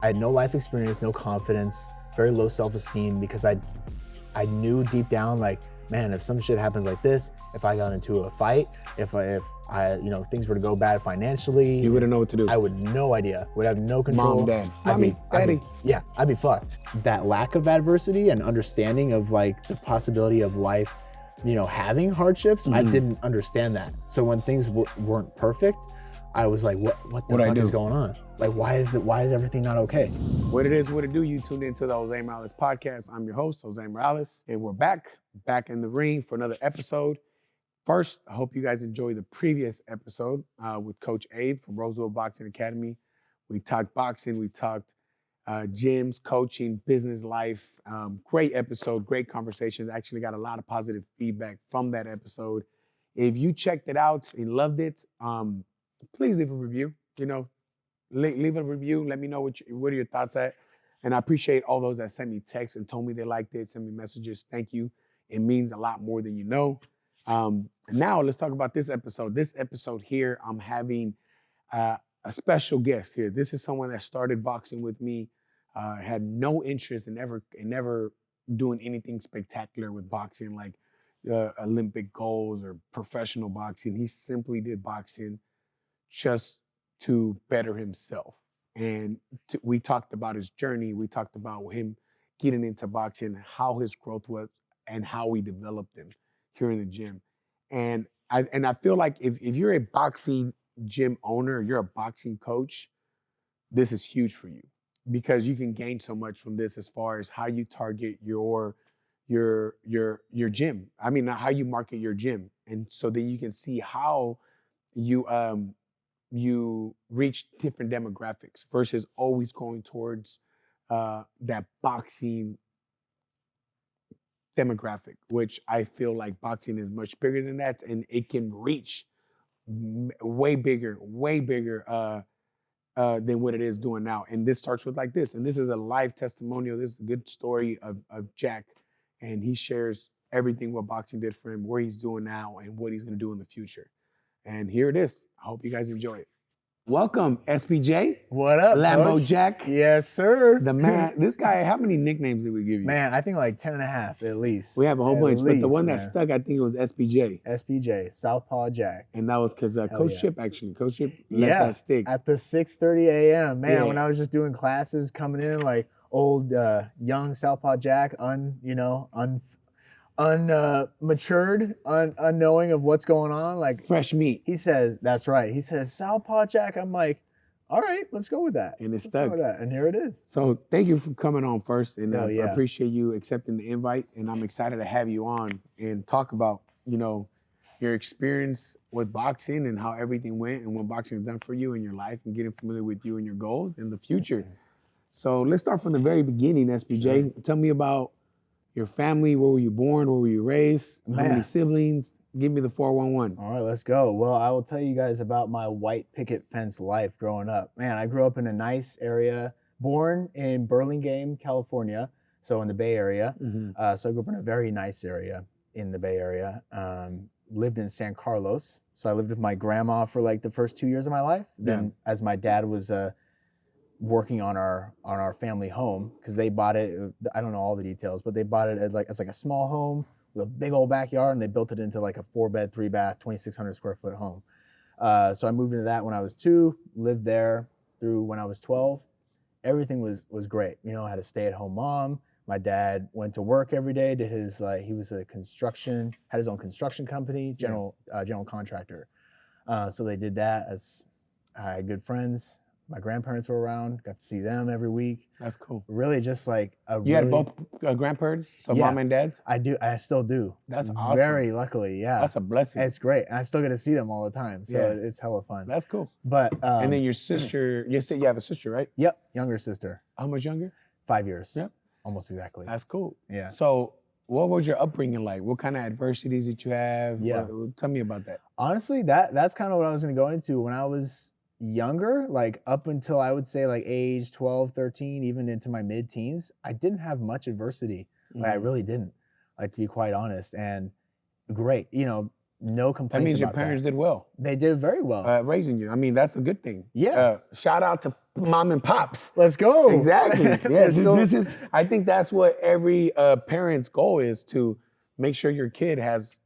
I had no life experience, no confidence, very low self-esteem because I knew deep down, like, man, if some shit happens like this, if I got into a fight, if I things were to go bad financially, you wouldn't know what to do. I would no idea, would have no control. Mom, dad, Daddy. I'd be fucked. That lack of adversity and understanding of like the possibility of life, having hardships, I didn't understand that. So when things weren't perfect, I was like, what the fuck is going on? Like, why is everything not okay? What it is, what it do, you tuned into the Jose Morales podcast. I'm your host, Jose Morales, and we're back in the ring for another episode. First, I hope you guys enjoyed the previous episode with Coach Abe from Roseville Boxing Academy. We talked boxing, we talked gyms, coaching, business life. Great episode, great conversations. Actually got a lot of positive feedback from that episode. If you checked it out and loved it, please leave a review. Leave a review. Let me know what are your thoughts at. And I appreciate all those that sent me texts and told me they liked it, sent me messages. Thank you. It means a lot more than you know. Now let's talk about this episode. This episode here, I'm having a special guest here. This is someone that started boxing with me, had no interest in never doing anything spectacular with boxing, like Olympic goals or professional boxing. He simply did boxing just to better himself. And we talked about his journey. We talked about him getting into boxing, how his growth was, and how we developed him here in the gym. And I feel like if you're a boxing gym owner, you're a boxing coach, this is huge for you because you can gain so much from this as far as how you target your gym. I mean, how you market your gym. And so then you can see how you reach different demographics versus always going towards that boxing demographic, which I feel like boxing is much bigger than that, and it can reach way bigger than what it is doing now. And this starts with like this, and this is a live testimonial. This is a good story of Jack, and he shares everything what boxing did for him, where he's doing now, and what he's going to do in the future. And here it is. I hope you guys enjoy it. Welcome, SPJ. What up, Lambo Coach? Jack. Yes, sir. The man, this guy, how many nicknames did we give you? Man, I think like 10 and a half at least. We have a whole bunch, but the one that man. stuck, I think it was SPJ. SPJ, Southpaw Jack. And that was because Coach yeah. Chip, actually. Coach Chip let that stick. At the 6:30 a.m. Man, when I was just doing classes, coming in like old young Southpaw Jack, unmatured, unknowing of what's going on, like fresh meat. He says, that's right. He says, Southpaw Jack. I'm like, all right, let's go with that. And it's stuck. And here it is. So thank you for coming on first. And I yeah. appreciate you accepting the invite. And I'm excited to have you on and talk about, your experience with boxing and how everything went and what boxing has done for you in your life and getting familiar with you and your goals in the future. So let's start from the very beginning, SPJ. Sure. Tell me about your family. Where were you born? Where were you raised? How many siblings? Give me the 411. All right, let's go. Well, I will tell you guys about my white picket fence life growing up. Man, I grew up in a nice area, born in Burlingame, California, so in the Bay Area. Mm-hmm. So I grew up in a very nice area in the Bay Area. Lived in San Carlos. So I lived with my grandma for like the first 2 years of my life. Then as my dad was working on our family home, because they bought it, I don't know all the details, but they bought it as like a small home with a big old backyard, and they built it into like a 4-bed, 3-bath, 2,600 square foot home. So I moved into that when I was 2, lived there through when I was 12. Everything was great. I had a stay-at-home mom. My dad went to work every day, did his he was had his own construction company, general contractor. So they did that. I had good friends. My grandparents were around, got to see them every week. That's cool. Really just like You had both grandparents? So mom and dads? I do. I still do. That's awesome. Very luckily, yeah. That's a blessing. It's great. And I still get to see them all the time. So it's hella fun. That's cool. But and then your sister, you said you have a sister, right? Yep, younger sister. How much younger? 5 years. Yep. Almost exactly. That's cool. Yeah. So what was your upbringing like? What kind of adversities did you have? Yeah. Tell me about that. Honestly, that's kind of what I was going to go into. When I was younger, like up until I would say like age 12, 13, even into my mid-teens, I didn't have much adversity. Like I really didn't, like to be quite honest. And great, No That complaints means your about parents that. did well They did very well. raising you. I mean, that's a good thing. Yeah. Shout out to mom and pops. Let's go. Exactly. Yeah. There's still- This is. I think that's what every parent's goal is, to make sure your kid has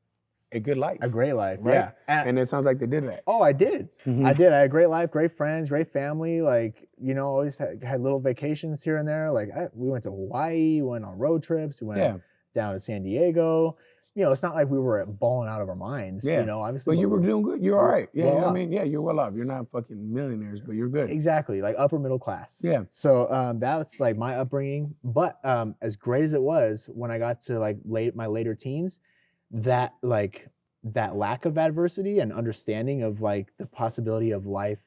a good life. a great life. Right? Yeah. And it sounds like they did that. Oh, I did. Mhm. I did. I had a great life, great friends, great family. Like, always had little vacations here and there. Like, we went to Hawaii, went on road trips, we went down to San Diego. It's not like we were balling out of our minds. Yeah. Obviously. But you were doing good. You're all right. Yeah. well I off. mean, yeah, you're well off. You're not fucking millionaires, but you're good. Exactly, like upper middle class. Yeah. So that was like my upbringing. But as great as it was, when I got to like my later teens, that lack of adversity and understanding of like the possibility of life,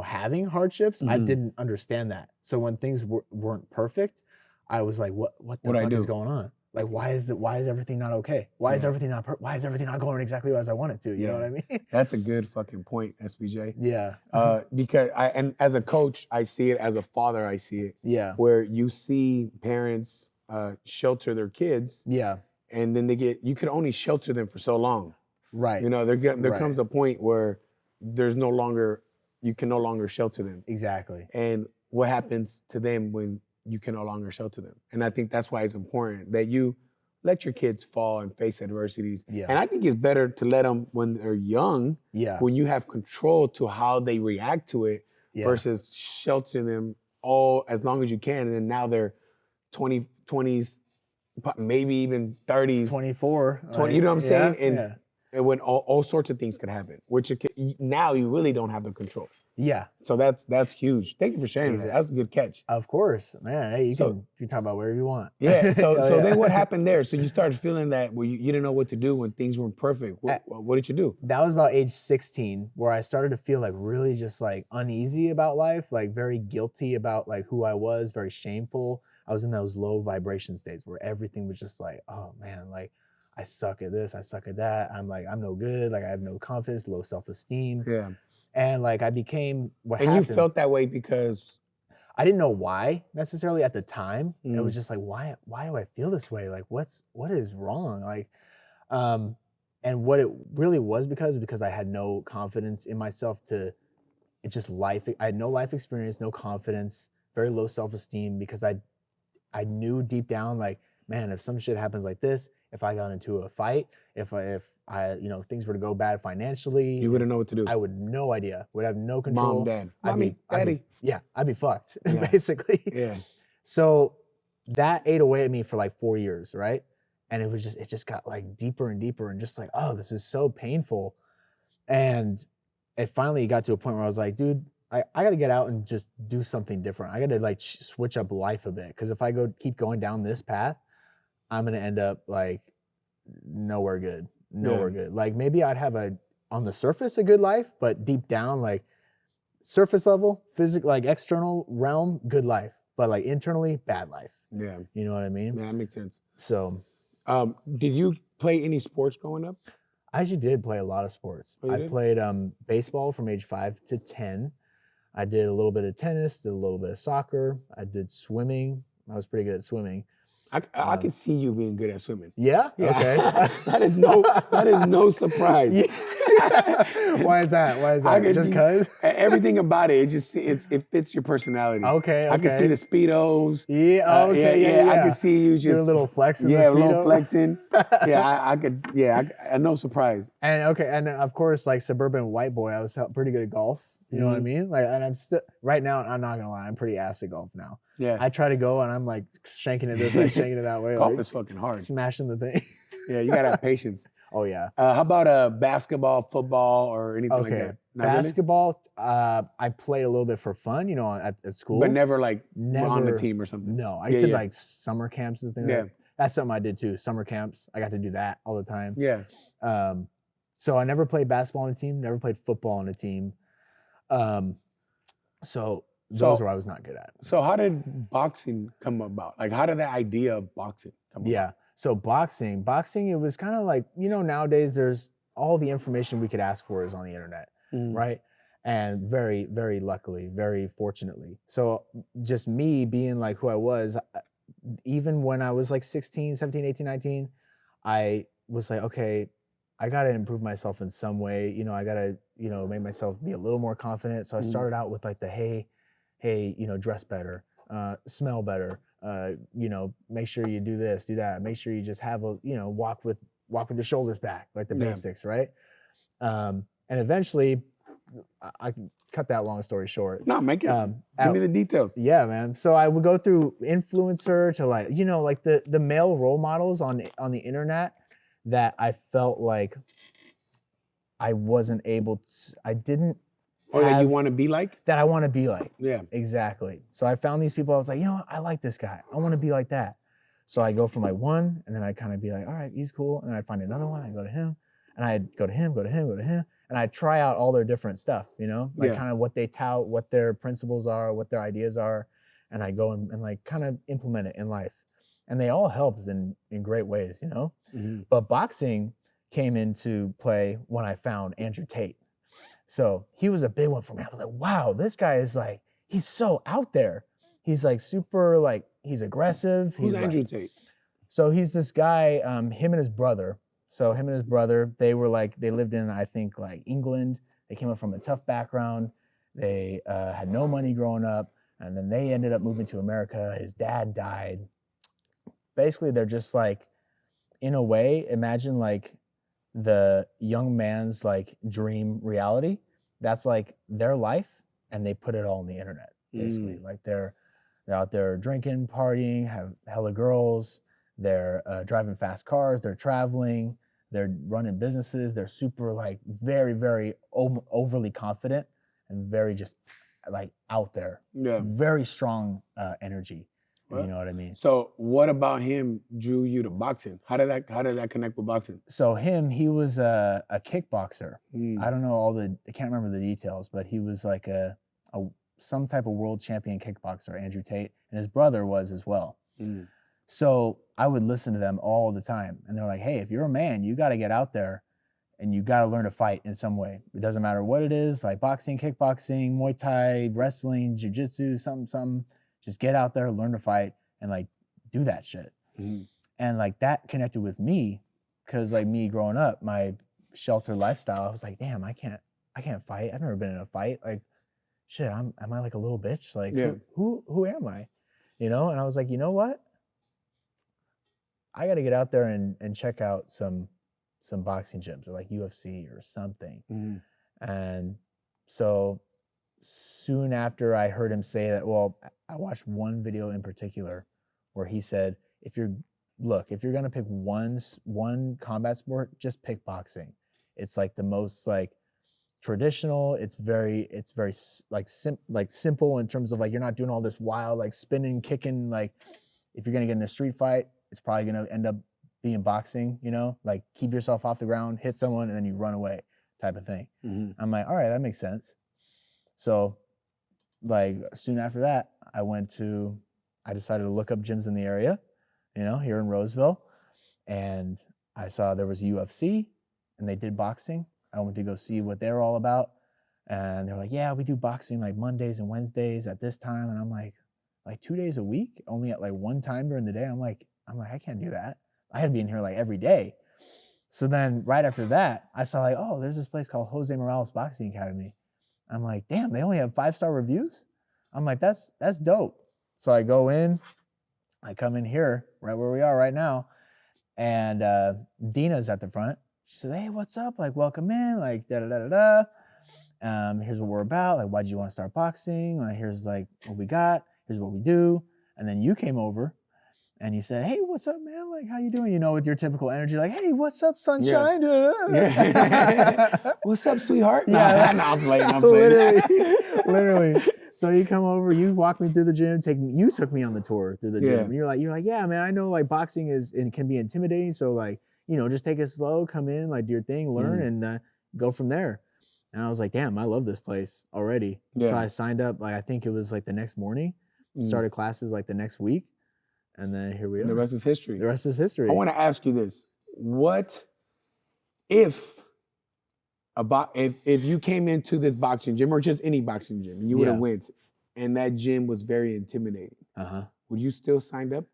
having hardships, I Mhm. didn't understand that. So when things weren't perfect, I was like, what the What'd I fuck do? is going on? Like, why is everything not okay? Why is everything not going exactly as I want it to? You know what I mean? That's a good fucking point, SBJ. Yeah. Because and as a coach, I see it. As a father, I see it. Yeah. Where you see parents shelter their kids, Yeah. and then you could only shelter them for so long. Right. There comes a point where you can no longer shelter them. Exactly. And what happens to them when you can no longer shelter them? And I think that's why it's important that you let your kids fall and face adversities. Yeah. And I think it's better to let them when they're young, Yeah. when you have control to how they react to it, Yeah. versus sheltering them all as long as you can. And then now they're 20s, maybe even 30s. 24. 20, you know what I'm saying? Yeah. And when all sorts of things could happen, which now you really don't have the control. Yeah. So that's huge. Thank you for sharing that. That's a good catch. Of course, man. Hey, you can talk about whatever you want. Yeah. So yeah. then what happened there? So you started feeling that where you didn't know what to do when things weren't perfect. What did you do? That was about age 16, where I started to feel like really just like uneasy about life, like very guilty about like who I was, very shameful. I was in those low vibration states where everything was just like, oh man, like I suck at this, I suck at that. I'm no good. Like I have no confidence, low self-esteem. Yeah. And like I became And happened. you felt that way because I didn't know why necessarily at the time. It was just like, why do I feel this way? Like what is wrong? Like, and what it really was because I had no confidence in myself I had no life experience, no confidence, very low self-esteem, because I knew deep down, like, man, if some shit happens like this, if I got into a fight, if I things were to go bad financially, you wouldn't know what to do. I would no idea, would have no control. Mom, dad, Daddy. I'd be fucked, Yeah. basically. Yeah. So that ate away at me for like 4 years, right? And it just got like deeper and deeper, and just like, oh, this is so painful. And it finally got to a point where I was like, dude, I got to get out and just do something different. I got to like switch up life a bit, because if I keep going down this path, I'm gonna end up like nowhere good. Like maybe I'd have on the surface a good life, but deep down, like surface level, physical, like external realm, good life, but like internally, bad life. Yeah. You know what I mean? Yeah, that makes sense. So, did you play any sports growing up? I actually did play a lot of sports. Oh, you I did? played baseball from age 5 to 10. I did a little bit of tennis, did a little bit of soccer. I did swimming. I was pretty good at swimming. I could see you being good at swimming. Yeah? Okay. that is no surprise. Why is that? Just because? Everything about it it fits your personality. Okay. I can see the Speedos. Yeah. Okay. I can see you just do a little flex in the a Speedo. little flexing. I could. Yeah, no surprise. And of course, like suburban white boy, I was pretty good at golf. You know what I mean? Like, and I'm still right now. I'm not gonna lie, I'm pretty ass at golf now. Yeah. I try to go and I'm like shanking it this way, shanking it that way. Golf like, is fucking hard. smashing the thing. Yeah, you gotta have patience. Oh yeah. How about basketball, football, or anything like that? Not really? Basketball, I played a little bit for fun, at school. But never on the Never- team or something. No, I did like summer camps and things. Yeah. Like that. That's something I did too. Summer camps, I got to do that all the time. Yeah. So I never played basketball on a team, never played football on a team. So those were I was not good at. So how did boxing come about? Like, how did the idea of boxing come about? Yeah. So boxing, it was kind of like, nowadays there's all the information we could ask for is on the internet, right? And very, very luckily, very fortunately. So just me being like who I was, even when I was like 16, 17, 18, 19, I was like, okay, I got to improve myself in some way. You know, I got to, you know, make myself be a little more confident. So I started out with like the, hey, you know, dress better, smell better, you know, make sure you do this, do that. Make sure you just have a, you know, walk with the shoulders back, like the basics, right? And eventually, I can cut that long story short. No, make it. Give me the details. Yeah, man. So I would go through influencer to like, you know, like the male role models on the internet that I felt like I wasn't able to, I didn't. Or that you want to be like? That I want to be like. Yeah. Exactly. So I found these people, I was like, you know what? I like this guy. I want to be like that. So I go from like one, and then I kind of be like, all right, he's cool. And then I'd find another one, I go to him, and I'd go to him, and I'd try out all their different stuff, you know? Like kind of what they tout, what their principles are, what their ideas are. And I go and like kind of implement it in life. And they all helped in great ways, you know? Mm-hmm. But boxing came into play when I found Andrew Tate. So he was a big one for me. I was like, wow, this guy is like, he's so out there. He's like super, like, he's aggressive. Who's Andrew like, Tate? So he's this guy, him and his brother. So him and his brother, they were like, they lived in, I think, like England. They came up from a tough background. They had no money growing up. And then they ended up moving to America. His dad died. Basically, they're just like, in a way, imagine like the young man's like dream reality. That's like their life, and they put it all on the internet, basically. Like they're out there drinking, partying, have hella girls, they're driving fast cars, they're traveling, they're running businesses, they're super like very, very overly confident and very just like out there. Yeah. Very strong energy. Well, you know what I mean? So what about him drew you to boxing? How did that connect with boxing? So he was a kickboxer. Mm. I don't know I can't remember the details, but he was like some type of world champion kickboxer, Andrew Tate, and his brother was as well. Mm. So I would listen to them all the time, and they're like, hey, if you're a man, you got to get out there and you got to learn to fight in some way. It doesn't matter what it is, like boxing, kickboxing, Muay Thai, wrestling, jiu-jitsu, something. Just get out there, learn to fight, and like do that shit. Mm-hmm. And like that connected with me, because like me growing up, my sheltered lifestyle, I was like, damn, I can't fight. I've never been in a fight. Like, shit, am I like a little bitch? Like, who am I? You know? And I was like, you know what? I got to get out there and check out some boxing gyms or like UFC or something. Mm-hmm. And so soon after I heard him say that, well, I watched one video in particular where he said, if you're gonna pick one combat sport, just pick boxing. It's like the most like traditional. It's very like simple in terms of like you're not doing all this wild like spinning, kicking. Like if you're gonna get in a street fight, it's probably gonna end up being boxing. You know, like keep yourself off the ground, hit someone, and then you run away, type of thing. Mm-hmm. I'm like, all right, that makes sense. So, like soon after that, I decided to look up gyms in the area, you know, here in Roseville, and I saw there was UFC, and they did boxing. I went to go see what they're all about, and they're like, yeah, we do boxing like Mondays and Wednesdays at this time, and I'm like 2 days a week, only at like one time during the day. I'm like, I can't do that. I had to be in here like every day. So then right after that, I saw like, oh, there's this place called Jose Morales Boxing Academy. I'm like, damn, they only have 5-star reviews? I'm like, that's dope. So I go in, I come in here, right where we are right now, and Dina's at the front. She says, hey, what's up? Like, welcome in, like, da-da-da-da-da. Here's what we're about. Like, why did you want to start boxing? Like, here's like what we got. Here's what we do. And then you came over and you said, hey, what's up, man? Like, how you doing? You know, with your typical energy, like, hey, what's up, sunshine? Yeah. What's up, sweetheart? Yeah. No, I'm playing. Literally. So you come over, you walk me through the gym, you took me on the tour through the gym. You're like, yeah, man, I know like boxing can be intimidating. So like, you know, just take it slow, come in, like do your thing, learn, and go from there. And I was like, damn, I love this place already. Yeah. So I signed up, like, I think it was like the next morning, started classes like the next week. And then here we are. The rest is history. The rest is history. I want to ask you this. What if you came into this boxing gym or just any boxing gym and you would have went and that gym was very intimidating, would you still sign up?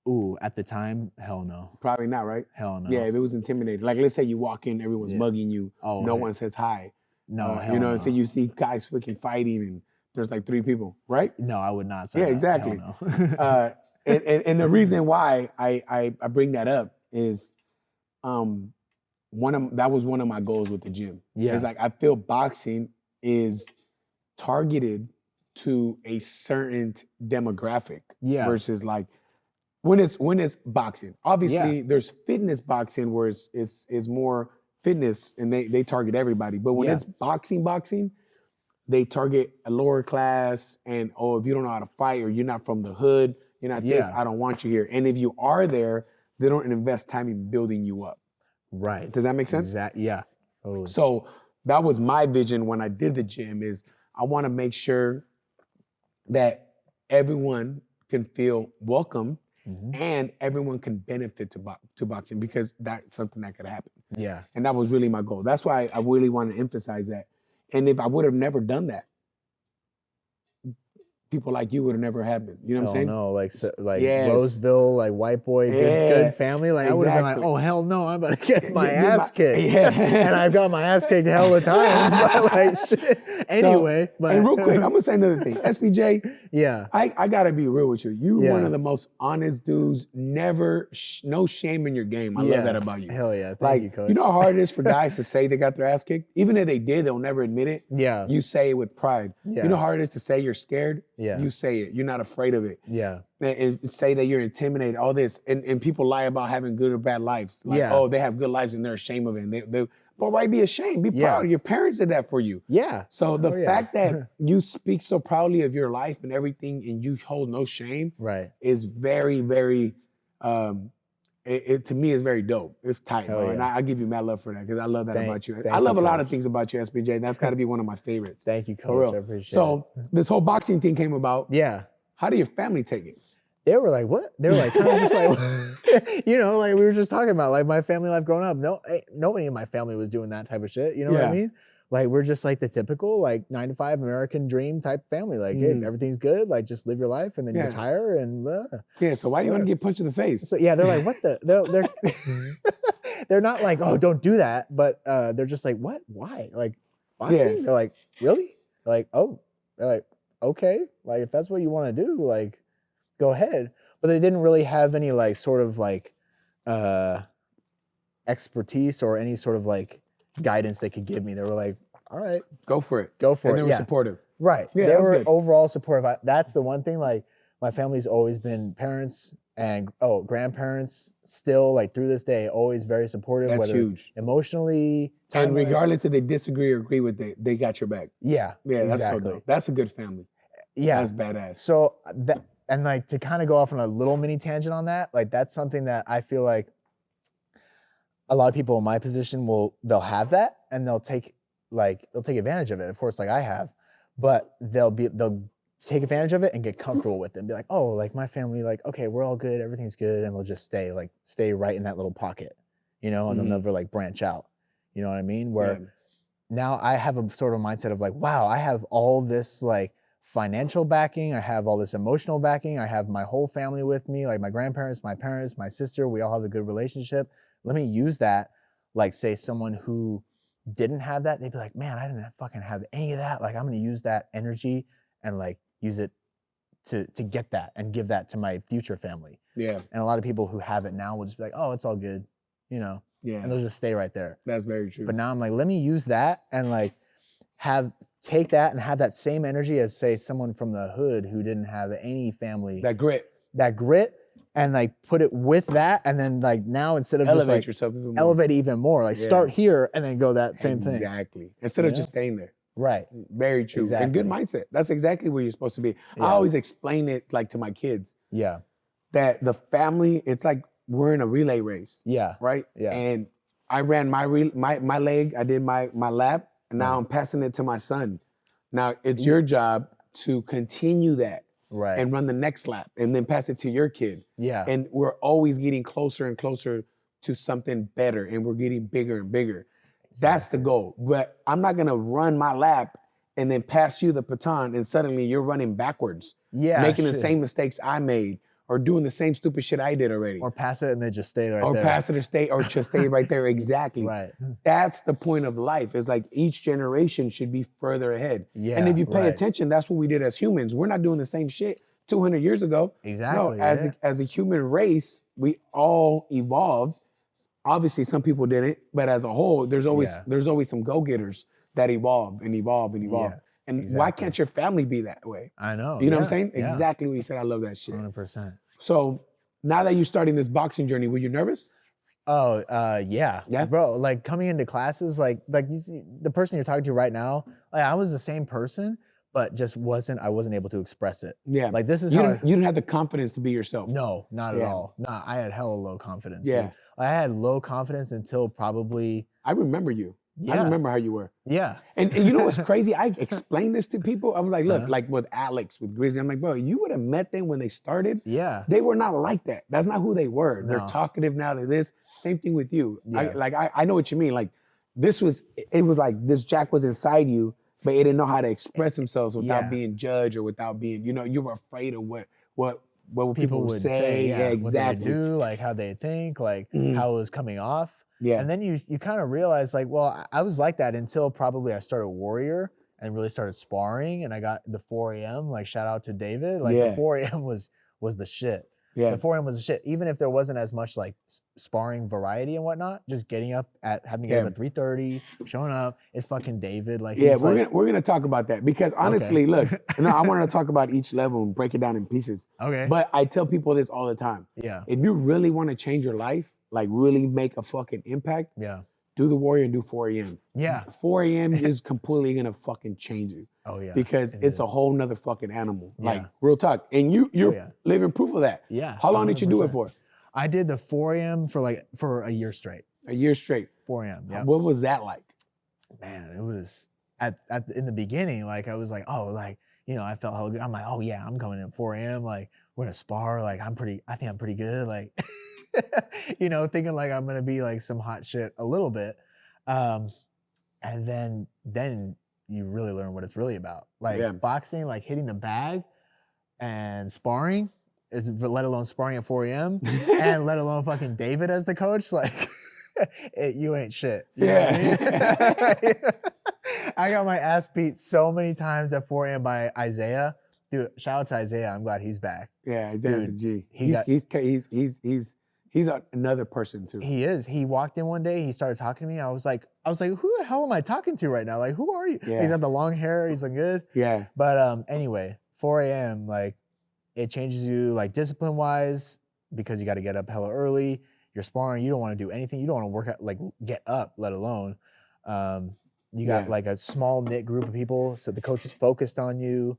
Ooh, at the time, hell no. Probably not, right? Hell no. Yeah, if it was intimidating. Like, let's say you walk in, everyone's mugging you. Oh, no one says hi. No, hell you know, no. so you see guys freaking fighting and there's like 3 people, right? No, I would not say Yeah, that. exactly. Hell no. And the reason why I bring that up is that was one of my goals with the gym. Yeah. It's like I feel boxing is targeted to a certain demographic versus like when it's boxing. Obviously, there's fitness boxing where it's more fitness and they target everybody. But when it's boxing, they target a lower class and if you don't know how to fight or you're not from the hood, you're not this, I don't want you here. And if you are there, they don't invest time in building you up. Right. Does that make sense? Exactly. Yeah. Totally. So that was my vision when I did the gym is I want to make sure that everyone can feel welcome and everyone can benefit to boxing because that's something that could happen. Yeah. And that was really my goal. That's why I really want to emphasize that. And if I would have never done that, people like you would have never happened. You know what I'm saying? No, like Roseville, like white boy, good family. Like I would have been like, oh hell no, I'm about to get my ass kicked. Yeah. And I've got my ass kicked hell of times. But like shit. Anyway, and real quick, I'm gonna say another thing. SBJ, yeah. I gotta be real with you. You're one of the most honest dudes. Never, no shame in your game. I love that about you. Hell yeah, thank you, coach. You know how hard it is for guys to say they got their ass kicked? Even if they did, they'll never admit it. Yeah. You say it with pride. Yeah. You know how hard it is to say you're scared? Yeah. You say it. You're not afraid of it. Yeah. And say that you're intimidated, all this. And people lie about having good or bad lives. Like, oh, they have good lives and they're ashamed of it. But why be ashamed? Be proud. Your parents did that for you. Yeah. So the fact that you speak so proudly of your life and everything and you hold no shame is very, very, to me, is very dope. It's tight, bro. And I give you mad love for that because I love that about you. I love a lot of things about you, SBJ. That's got to be one of my favorites. Thank you, coach. I appreciate it. So this whole boxing thing came about. Yeah. How did your family take it? They were like, what? They were like, kind of just like, you know, like we were just talking about, like my family life growing up. Nobody in my family was doing that type of shit. You know what I mean? Like we're just like the typical like 9-to-5 American dream type family. Like, hey, everything's good. Like just live your life and then you retire and yeah. So why do you want to get punched in the face? So yeah, they're like, what the? They're they're not like, oh, don't do that. But they're just like, what? Why? Like boxing? Yeah. They're like, really? They're like, oh. They're like, okay. Like if that's what you want to do, like. Go ahead. But they didn't really have any like sort of like expertise or any sort of like guidance they could give me. They were like, all right. Go for it. Go for it. And they were supportive. Right. Yeah, they were overall supportive. That's the one thing, like my family's always been parents and grandparents still like through this day, always very supportive. That's whether huge. It's emotionally. And regardless if they disagree or agree with it, they got your back. Yeah. Yeah, exactly. That's so dope. That's a good family. Yeah. That's badass. So that. And like to kind of go off on a little mini tangent on that, like that's something that I feel like a lot of people in my position they'll have that and they'll take advantage of it. Of course, like I have, but they'll take advantage of it and get comfortable with it and be like, oh, like my family, like, okay, we're all good, everything's good. And they'll just stay right in that little pocket, you know, and they'll never like branch out. You know what I mean? Where now I have a sort of mindset of like, wow, I have all this like financial backing, I have all this emotional backing, I have my whole family with me, like my grandparents, my parents, my sister, we all have a good relationship. Let me use that, like say someone who didn't have that, they'd be like, man, I didn't fucking have any of that. Like I'm gonna use that energy and like use it to get that and give that to my future family. Yeah. And a lot of people who have it now will just be like, oh, it's all good, you know? Yeah. And they'll just stay right there. That's very true. But now I'm like, let me use that and like take that and have that same energy as say someone from the hood who didn't have any family. That grit and like put it with that and then like now instead of elevate just like yourself even more. Elevate even more. Like start here and then go that same thing. Exactly. Instead of just staying there. Right. Very true. Exactly. And good mindset. That's exactly where you're supposed to be. Yeah. I always explain it like to my kids. Yeah. That the family, it's like we're in a relay race. Yeah. Right? Yeah. And I ran my leg, I did my lap. And now I'm passing it to my son. Now it's your job to continue that and run the next lap and then pass it to your kid. Yeah. And we're always getting closer and closer to something better and we're getting bigger and bigger. Exactly. That's the goal. But I'm not gonna run my lap and then pass you the baton and suddenly you're running backwards. Yeah. Making the same mistakes I made or doing the same stupid shit I did already. Or pass it and then just stay right or there. pass it or stay, or just stay right there. Exactly. Right. That's the point of life. It's like each generation should be further ahead. Yeah. And if you pay right. attention, that's what we did as humans. We're not doing the same shit 200 years ago. Exactly. No, as a human race, we all evolved. Obviously, some people didn't, but as a whole, there's always some go-getters that evolve and evolve and evolve. Yeah, and exactly. why can't your family be that way? I know. You know what I'm saying? Yeah. Exactly what you said. I love that shit. 100%. So now that you're starting this boxing journey, were you nervous? Oh, yeah. Yeah? Bro, like coming into classes, like you see the person you're talking to right now, like I was the same person, but just I wasn't able to express it. Yeah. Like this is you how didn't have the confidence to be yourself. No, not at Yeah. all. Nah, I had hella low confidence. Yeah. Dude. I had low confidence until probably. I remember you. Yeah. I remember how you were. Yeah. And you know what's crazy? I explained this to people. I was like, look, like with Alex, with Grizzly, I'm like, bro, you would have met them when they started. Yeah. They were not like that. That's not who they were. No. They're talkative now. They're this. Same thing with you. Yeah. I know what you mean. Like it was like this Jack was inside you, but he didn't know how to express themselves without being judged or without being, you were afraid of what people would say. Yeah, exactly. What they do, like how they think, like how it was coming off. Yeah. And then you kind of realize like, well, I was like that until probably I started Warrior and really started sparring, and I got the 4 a.m. Like shout out to David. Like the 4 a.m. was the shit. Yeah. The 4 a.m. was the shit. Even if there wasn't as much like sparring variety and whatnot, just getting up having to get up at 3:30, showing up, it's fucking David. Like we're gonna talk about that because honestly, look, I wanted to talk about each level and break it down in pieces. Okay. But I tell people this all the time. Yeah. If you really want to change your life, like really make a fucking impact, do the Warrior and do 4 a.m. Yeah. 4 a.m. is completely gonna fucking change you. Oh yeah. Because it's a whole nother fucking animal. Yeah. Like real talk. And you're living proof of that. Yeah. How long did you do it for? I did the 4 a.m. for a year straight. A year straight. 4 a.m. Yeah. What was that like? Man, it was in the beginning, like I was like, oh, like, I felt hella good. I'm like, oh yeah, I'm coming in 4 a.m. Like we're gonna spar. Like I think I'm pretty good. Like, thinking like I'm gonna be like some hot shit a little bit. And then you really learn what it's really about. Like boxing, like hitting the bag and sparring, let alone sparring at 4 a.m. and let alone fucking David as the coach, like you ain't shit. You know what I mean? I got my ass beat so many times at 4 a.m. by Isaiah. Dude, shout out to Isaiah. I'm glad he's back. Yeah, Isaiah's a G. He's another person too. He is. He walked in one day, he started talking to me. I was like, who the hell am I talking to right now? Like, who are you? Yeah. He's got the long hair, he's like good. Yeah. But anyway, 4 a.m., like it changes you like discipline wise, because you got to get up hella early. You're sparring, you don't want to do anything. You don't want to work out, like get up, let alone. You got like a small knit group of people. So the coach is focused on you.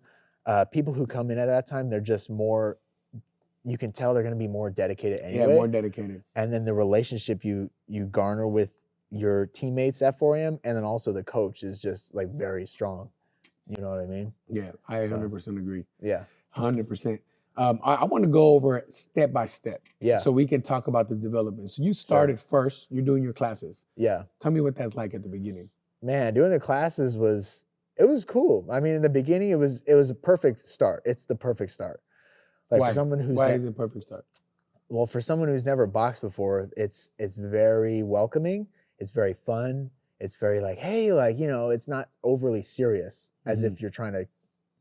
People who come in at that time, they're just more, you can tell they're going to be more dedicated anyway. Yeah, more dedicated. And then the relationship you garner with your teammates at 4 a.m. and then also the coach is just like very strong. You know what I mean? Yeah, I 100% agree. Yeah. 100%. I want to go over it step by step. Yeah. So we can talk about this development. So you started first, you're doing your classes. Yeah. Tell me what that's like at the beginning. Man, doing the classes it was cool. I mean, in the beginning, it was a perfect start. It's the perfect start. Like Why? For someone who's Why is it a perfect start? Well, for someone who's never boxed before, it's very welcoming. It's very fun. It's very like, hey, like, it's not overly serious as if you're trying to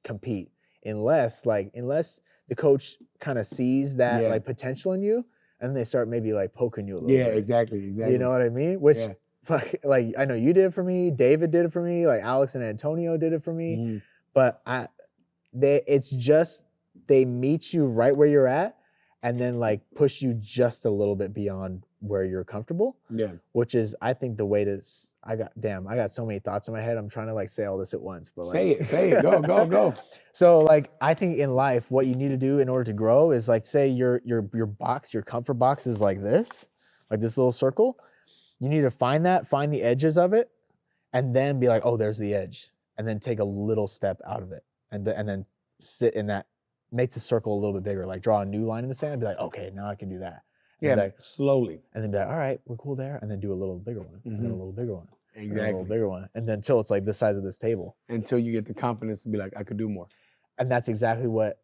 compete. Unless the coach kind of sees that like potential in you and they start maybe like poking you a little bit. Yeah, exactly. You know what I mean? Which like I know you did it for me, David did it for me, like Alex and Antonio did it for me. But it's just they meet you right where you're at and then like push you just a little bit beyond where you're comfortable. Yeah. Which is, I think, the way to, I got so many thoughts in my head. I'm trying to like say all this at once, but like. Say it, go. So like, I think in life, what you need to do in order to grow is like, say your box, your comfort box is like this little circle. You need to find the edges of it and then be like, oh, there's the edge. And then take a little step out of it and then sit in that, make the circle a little bit bigger, like draw a new line in the sand and be like, okay, now I can do that. Yeah, like, slowly. And then be like, all right, we're cool there. And then do a little bigger one, and then a little bigger one. Exactly. And a little bigger one. And then until it's like the size of this table. Until you get the confidence to be like, I could do more. And that's exactly what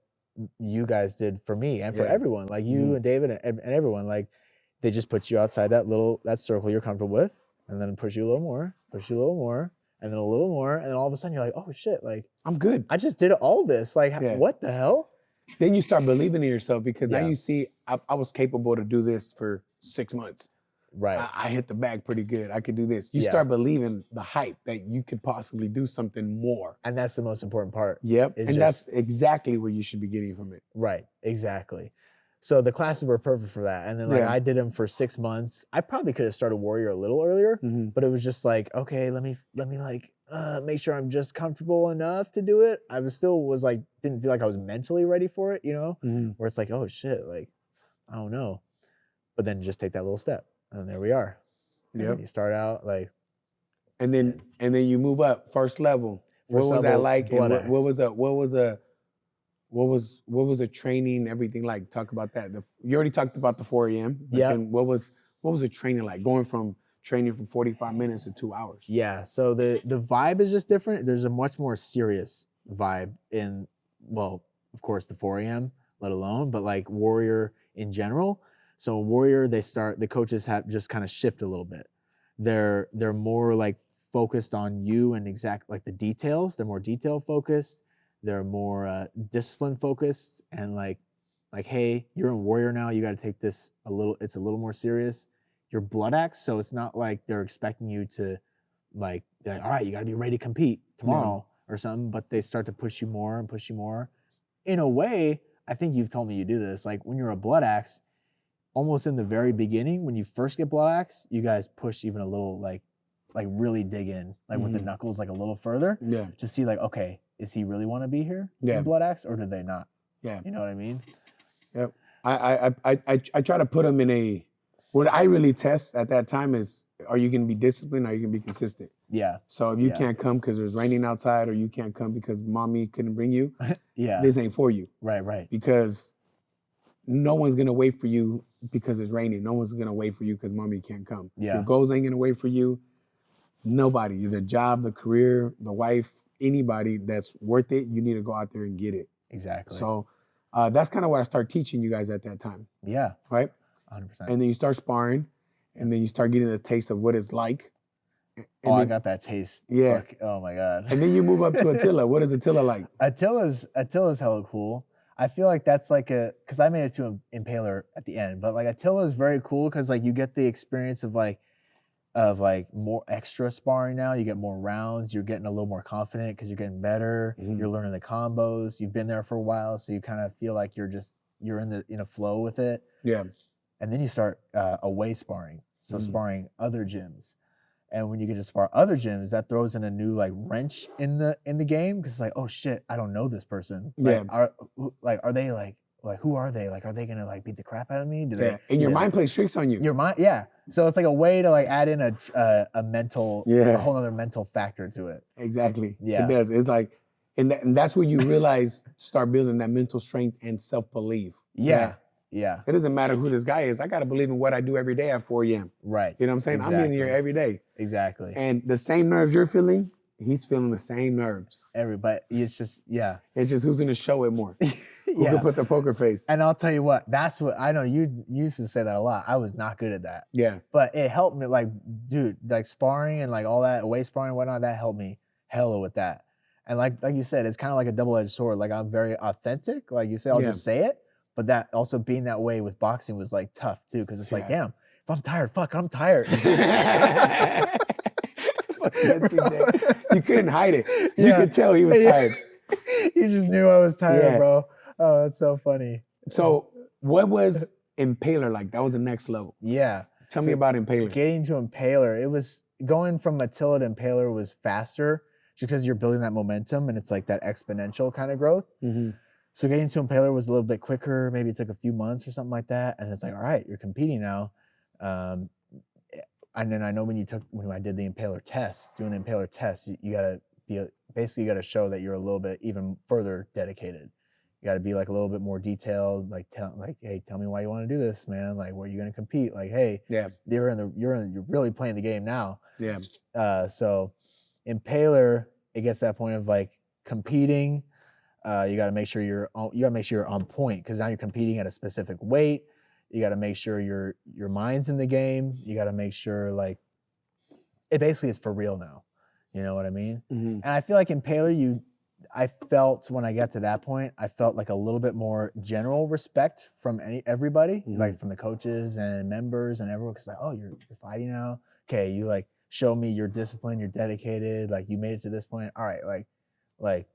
you guys did for me and for Yeah. everyone, like you Mhm. and David and everyone, like they just put you outside that circle you're comfortable with, and then push you a little more, and then a little more, and then all of a sudden you're like, oh shit, like I'm good. I just did all this, like Yeah. what the hell? Then you start believing in yourself because now Yeah. you see I was capable to do this for 6 months. Right. I hit the bag pretty good. I could do this. You Yeah. start believing the hype that you could possibly do something more. And that's the most important part. Yep. It's And just- that's exactly where you should be getting from it. Right, exactly. So the classes were perfect for that. And then like Yeah. I did them for 6 months. I probably could have started Warrior a little earlier, Mhm. but it was just like, okay, let me like make sure I'm just comfortable enough to do it. I was like, didn't feel like I was mentally ready for it, you know? Mhm. Where it's like, oh shit, like, I don't know. But then just take that little step. And there we are. And Yep. then you start out like And then you move up first level. What First was that level, like? And blood what was a training, everything like? Talk about that. You already talked about the 4 a.m. But Yep. then what was the training like? Going from training for 45 minutes to 2 hours. Yeah, so the vibe is just different. There's a much more serious vibe in, well, of course, the 4 a.m., let alone, but like Warrior in general. So Warrior, the coaches have just kind of shift a little bit. They're more like focused on you and exact like the details. They're more detail focused. They're more discipline focused, and like, hey, you're in Warrior now. You got to take this it's a little more serious. Your blood axe, so it's not like they're expecting you to like, all right, you got to be ready to compete tomorrow or something, but they start to push you more and push you more. In a way, I think you've told me you do this. Like when you're a blood axe, almost in the very beginning, when you first get blood axe, you guys push even a little, like really dig in, like with the knuckles, like a little further, Yeah. to see like, okay, is he really want to be here in blood axe, or did they not? Yeah. You know what I mean? Yep. I try to put them in a. What I really test at that time is, are you going to be disciplined? Or are you going to be consistent? Yeah. So if you can't come because there's raining outside, or you can't come because mommy couldn't bring you, Yeah. this ain't for you. Right. Because no one's going to wait for you because it's raining. No one's going to wait for you because mommy can't come. Yeah. Your goals ain't going to wait for you. Nobody. The job, the career, the wife, anybody that's worth it, you need to go out there and get it. Exactly. So that's kind of what I start teaching you guys at that time. Yeah. Right? 100%. And then you start sparring, and then you start getting the taste of what it's like. And I then, got that taste. Yeah. Fuck, oh my God. And then you move up to Attila. What is Attila like? Attila's hella cool. I feel like that's like because I made it to Impaler at the end, but like Attila is very cool because like you get the experience of more extra sparring now. You get more rounds. You're getting a little more confident because you're getting better. Mhm. You're learning the combos. You've been there for a while, so you kind of feel like you're in a flow with it. Yeah. And then you start away sparring, so Mhm. sparring other gyms. And when you get to spar other gyms, that throws in a new like wrench in the game, because it's like, oh shit, I don't know this person. Like, Yeah. are they like who are they? Like, are they gonna like beat the crap out of me? And your mind plays tricks on you. Your mind, yeah. So it's like a way to like add in a mental, a whole other mental factor to it. Exactly. Yeah. It does. It's like, and that's where you realize, start building that mental strength and self-belief. Yeah. Yeah. It doesn't matter who this guy is. I got to believe in what I do every day at 4 a.m. Right. You know what I'm saying? Exactly. I'm in here every day. Exactly. And the same nerves you're feeling, he's feeling the same nerves. Everybody, it's just, yeah. It's just who's going to show it more. Who Yeah. can put the poker face. And I'll tell you what, that's what, I know you used to say that a lot. I was not good at that. Yeah. But it helped me, like, dude, like sparring and like all that, away sparring and whatnot, that helped me hella with that. And like you said, it's kind of like a double-edged sword. Like I'm very authentic. Like you say, I'll just say it. But that also being that way with boxing was like tough too, because it's like, damn, if I'm tired, fuck, I'm tired. You couldn't hide it. You could tell he was tired. You just knew I was tired, bro. Oh, that's so funny. So what was Impaler like? That was the next level. Yeah. Tell me about Impaler. Getting to Impaler, it was going from Attila to Impaler was faster just because you're building that momentum and it's like that exponential kind of growth. Mm-hmm. So getting to Impaler was a little bit quicker. Maybe it took a few months or something like that. And it's like, all right, you're competing now. And then I know when I did the Impaler test, doing the Impaler test, you gotta basically you gotta show that you're a little bit even further dedicated. You gotta be like a little bit more detailed, hey, tell me why you want to do this, man. Like, where are you gonna compete? Like, hey, you're really playing the game now. Yeah. So Impaler, it gets to that point of like competing. You got to make sure you're on point because now you're competing at a specific weight. You got to make sure your mind's in the game. You got to make sure like it basically is for real now. You know what I mean? Mm-hmm. And I feel like in Paler, I felt when I got to that point, I felt like a little bit more general respect from everybody, Mm-hmm. like from the coaches and members and everyone. Because like, oh, you're fighting now. Okay, you like show me you're disciplined, you're dedicated. Like you made it to this point. All right, like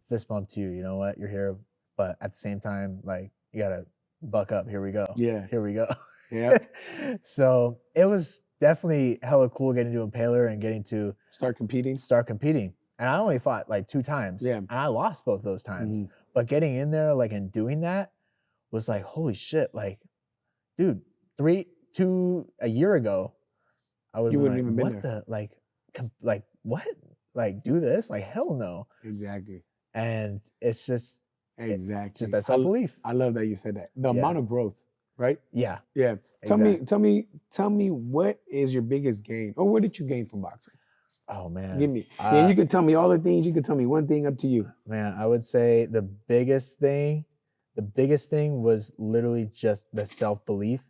fist bump to you. You know what? You're here, but at the same time, like you gotta buck up. Here we go. Yeah. Here we go. Yeah. So it was definitely hella cool getting to Impaler and getting to start competing. And I only fought like 2 times. Yeah. And I lost both those times. Mm-hmm. But getting in there like and doing that was like, holy shit. Like, dude, a year ago, I would have been like, what the, like, what? Like, do this? Like, hell no. Exactly. And it's just, exactly. Just that self-belief. I love that you said that. The amount of growth, right? Yeah. Yeah. Exactly. Tell me what is your biggest gain, or what did you gain from boxing? Oh man. Give me. Yeah, you can tell me all the things. You can tell me one thing. Up to you. Man, I would say the biggest thing was literally just the self-belief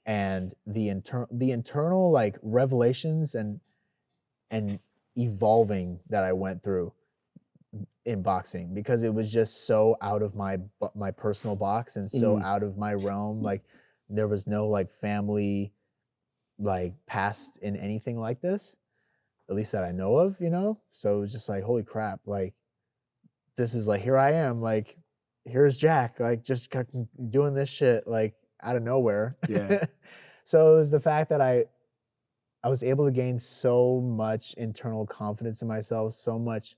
and the internal like revelations and evolving that I went through in boxing, because it was just so out of my personal box and so out of my realm. Like there was no like family like past in anything like this, at least that I know of, you know? So it was just like, holy crap, like this is like, here I am, like here's Jack, like just doing this shit like out of nowhere. Yeah. So it was the fact that I was able to gain so much internal confidence in myself, so much,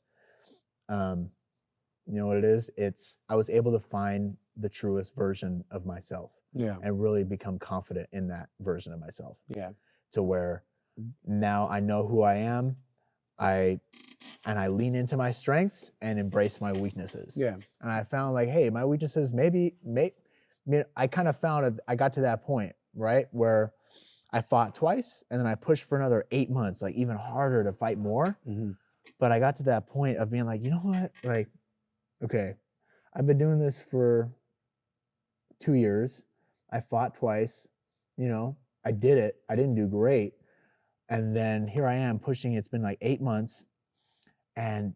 you know what it is? I was able to find the truest version of myself. Yeah. And really become confident in that version of myself. Yeah. To where now I know who I am. I lean into my strengths and embrace my weaknesses. Yeah. And I found like, hey, my weaknesses I kind of found I got to that point, right? Where I fought twice and then I pushed for another 8 months, like even harder to fight more. Mm-hmm. But I got to that point of being like, you know what? Like, okay, I've been doing this for 2 years. I fought twice, you know, I did it. I didn't do great. And then here I am pushing, it's been like 8 months. And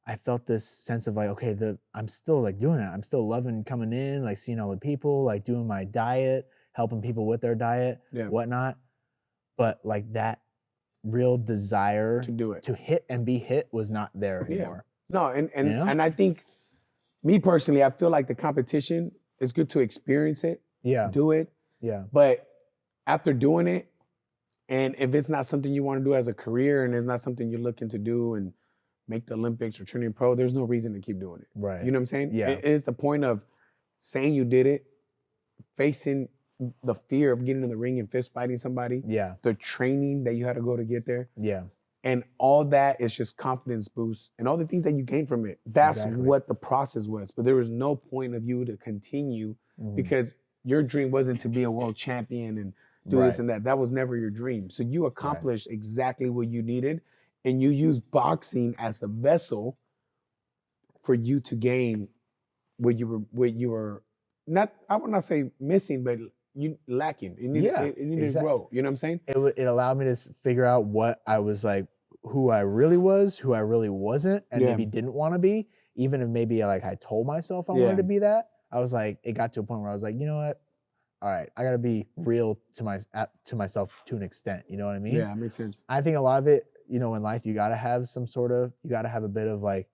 I felt this sense of like, okay, I'm still like doing it. I'm still loving coming in, like seeing all the people, like doing my diet, helping people with their diet, whatnot. But like that real desire to do it, to hit and be hit was not there anymore. No, and I think, me personally, I feel like the competition is good to experience it. Yeah. Do it. Yeah. But after doing it, and if it's not something you want to do as a career and it's not something you're looking to do and make the Olympics or turning pro, there's no reason to keep doing it. Right. You know what I'm saying? Yeah. It's the point of saying you did it, facing the fear of getting in the ring and fist fighting somebody. Yeah. The training that you had to go to get there. Yeah. And all that is just confidence boost and all the things that you gain from it. That's what the process was. But there was no point of you to continue because your dream wasn't to be a world champion and do this and that. That was never your dream. So you accomplished exactly what you needed, and you used boxing as a vessel for you to gain what you were not, I would not say missing, but you lacking. It needed to grow. You know what I'm saying? It allowed me to figure out what I was like, who I really was, who I really wasn't, and maybe didn't want to be. Even if maybe like I told myself I wanted to be that, I was like, it got to a point where I was like, you know what? All right, I gotta be real to myself to an extent. You know what I mean? Yeah, it makes sense. I think a lot of it, you know, in life, you gotta have a bit of like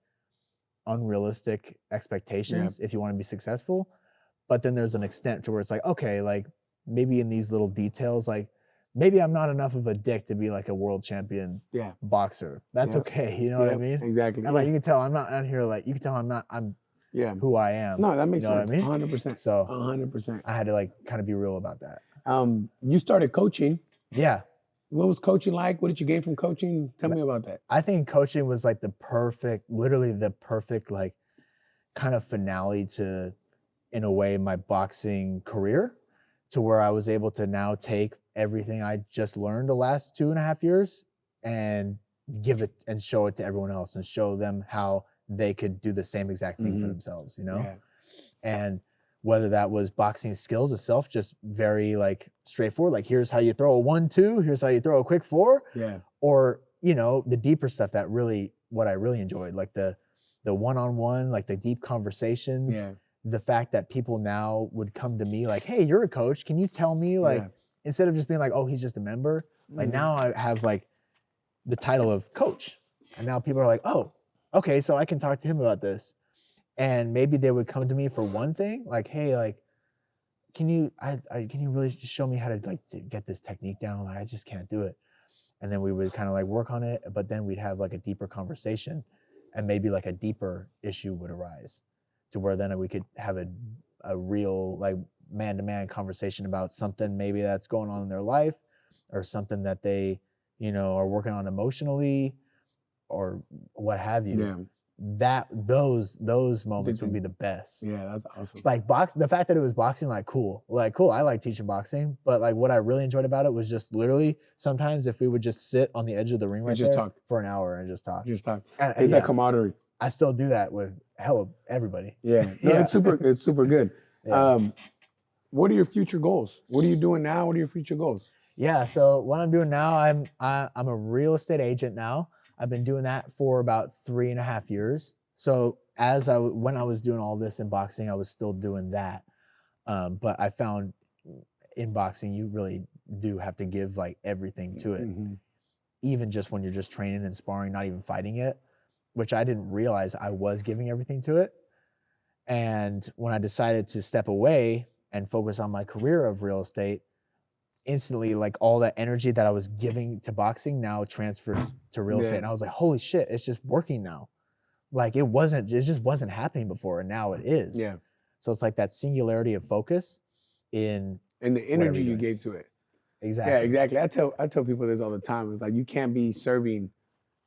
unrealistic expectations if you want to be successful. But then there's an extent to where it's like, okay, like maybe in these little details, like maybe I'm not enough of a dick to be like a world champion boxer. That's okay. You know what I mean? Exactly. And like you can tell I'm not out here like, you can tell I'm who I am. No, that makes sense. What I mean? 100%. So 100%. I had to like kind of be real about that. You started coaching. Yeah. What was coaching like? What did you gain from coaching? Tell me about that. I think coaching was like literally the perfect like kind of finale to, in a way, my boxing career, to where I was able to now take everything I just learned the last 2.5 years and give it and show it to everyone else and show them how they could do the same exact thing for Mhm. themselves, you know? Yeah. And whether that was boxing skills itself, just very like straightforward, like here's how you throw a 1-2, here's how you throw a quick 4, Yeah. or, you know, the deeper stuff that really, what I really enjoyed, like the one-on-one, like the deep conversations, Yeah. the fact that people now would come to me like, hey, you're a coach, can you tell me, like, Yeah. instead of just being like, oh, he's just a member, like Mhm. now I have like the title of coach. And now people are like, oh, okay, so I can talk to him about this. And maybe they would come to me for one thing, like, hey, like, can you really just show me how to like to get this technique down? Like, I just can't do it. And then we would kind of like work on it, but then we'd have like a deeper conversation, and maybe like a deeper issue would arise, to where then we could have a real like man-to-man conversation about something maybe that's going on in their life, or something that they, you know, are working on emotionally, or what have you. Yeah. That those moments would be the best. Yeah, that's awesome. Like the fact that it was boxing, like cool. I like teaching boxing, but like what I really enjoyed about it was just literally sometimes if we would just sit on the edge of the ring right just there talk. for an hour and just talk. Just talk. And, It's yeah, that camaraderie. I still do that with everybody. Yeah. No, Yeah. it's super good. Yeah. What are your future goals? What are you doing now? What are your future goals? Yeah, so what I'm doing now, I'm a real estate agent now. I've been doing that for about 3.5 years. So when I was doing all this in boxing, I was still doing that. But I found in boxing, you really do have to give like everything to it. Mm-hmm. Even just when you're just training and sparring, not even fighting it, which I didn't realize I was giving everything to it. And when I decided to step away and focus on my career of real estate, instantly like all that energy that I was giving to boxing now transferred to real estate. And I was like, holy shit, it's just working now. Like it just wasn't happening before, and now it is. Yeah. So it's like that singularity of focus and the energy you gave to it. Exactly. Yeah, exactly. I tell people this all the time. It's like you can't be serving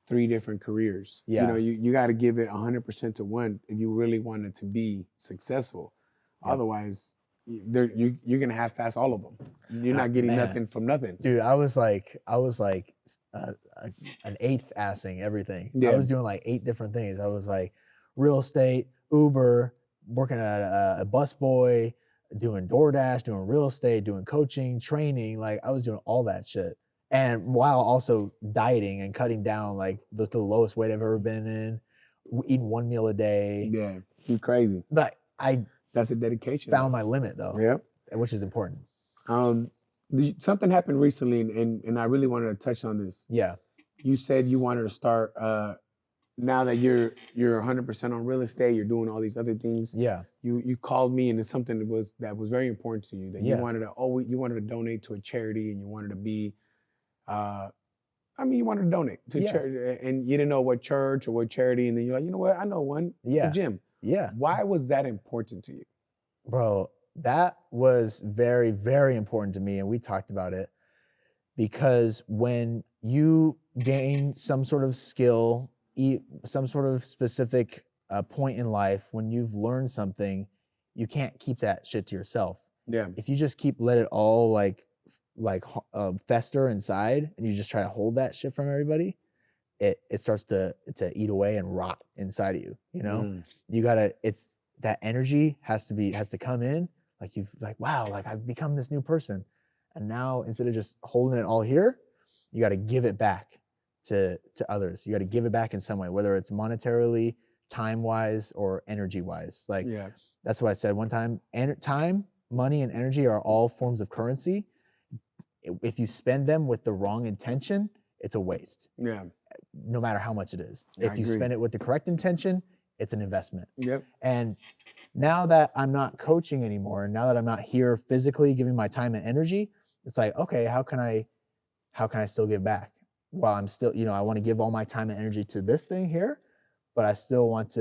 3 different careers. Yeah. You know, you got to give it 100% to one if you really want it to be successful. Yep. Otherwise, you're gonna half-ass all of them. You're not getting nothing from nothing. Dude, I was like an eighth assing everything. Yeah. I was doing like 8 different things. I was like real estate, Uber, working at a bus boy, doing DoorDash, doing real estate, doing coaching, training. Like I was doing all that shit. And while also dieting and cutting down like the lowest weight I've ever been in, eating 1 meal a day. Yeah, you're crazy. But that's a dedication. Found my limit though. Yeah, which is important. Something happened recently, and I really wanted to touch on this. Yeah, you said you wanted to start. Now that you're 100% on real estate, you're doing all these other things. Yeah, you called me, and it's something that was very important to you. That you wanted to donate to a charity, and you wanted to be. You wanted to donate to church, and you didn't know what church or what charity, and then you're like, you know what, I know one. Yeah, the gym. Yeah. Why was that important to you? Bro, that was very, very important to me, and we talked about it, because when you gain some sort of skill, some sort of specific point in life, when you've learned something, you can't keep that shit to yourself. Yeah. If you just let it all like fester inside, and you just try to hold that shit from everybody, it starts to eat away and rot inside of you. You know, you gotta. It's that energy has to come in. Like wow, like I've become this new person, and now instead of just holding it all here, you got to give it back to others. You got to give it back in some way, whether it's monetarily, time wise, or energy wise. Like that's what I said one time. Time, money, and energy are all forms of currency. If you spend them with the wrong intention, it's a waste. Yeah. No matter how much it is. If you spend it with the correct intention, it's an investment. Yep. And now that I'm not coaching anymore, and now that I'm not here physically giving my time and energy, it's like, okay, how can I still give back? While I'm still, I want to give all my time and energy to this thing here, but I still want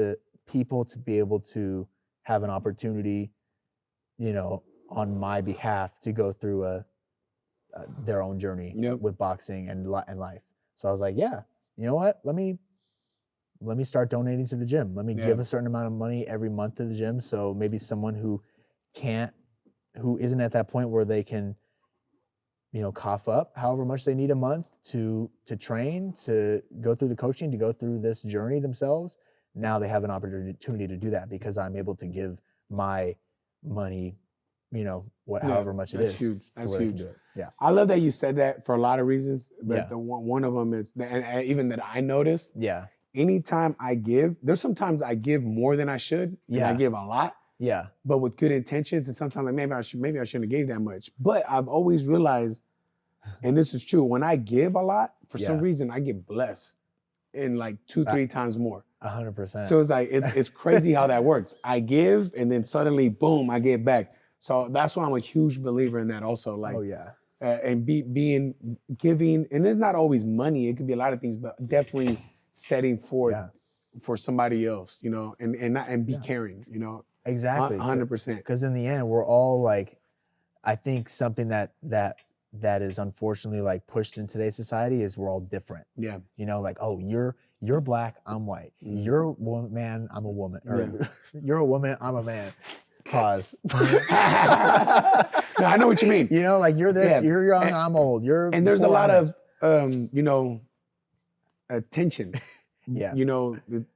people to be able to have an opportunity, on my behalf to go through their own journey with boxing and life. So I was like, yeah, you know what? Let me start donating to the gym. Let me give a certain amount of money every month to the gym. So maybe someone who isn't at that point where they can, cough up however much they need a month to train, to go through the coaching, to go through this journey themselves. now they have an opportunity to do that because I'm able to give my money, however much it is. That's huge. That's where they can huge. do it. Yeah. I love that you said that for a lot of reasons, but Yeah. the one of them is, and even that I noticed, Yeah. anytime I give, there's sometimes I give more than I should, and I Yeah. give a lot, Yeah. but with good intentions, and sometimes like maybe I shouldn't have gave that much. But I've always realized, and this is true, when I give a lot, for some Yeah. reason I get blessed in like 2-3 times more. 100%. So it's like it's crazy how that works. I give, and then suddenly, boom, I get back. So that's why I'm a huge believer in that. Also, like, oh yeah. and being giving, and it's not always money. It could be a lot of things, but definitely setting forth for somebody else, and be Yeah. caring, Exactly. 100%. Because in the end, we're all like, I think something that is unfortunately like pushed in today's society is we're all different. Yeah. Like, oh, you're black, I'm white. Mhm. You're a man, I'm a woman. Or Yeah. you're a woman, I'm a man. Pause. No, I know what you mean. Like you're this, Yeah. you're young, I'm old. And there's a poor, lot I'm of tensions. Yeah.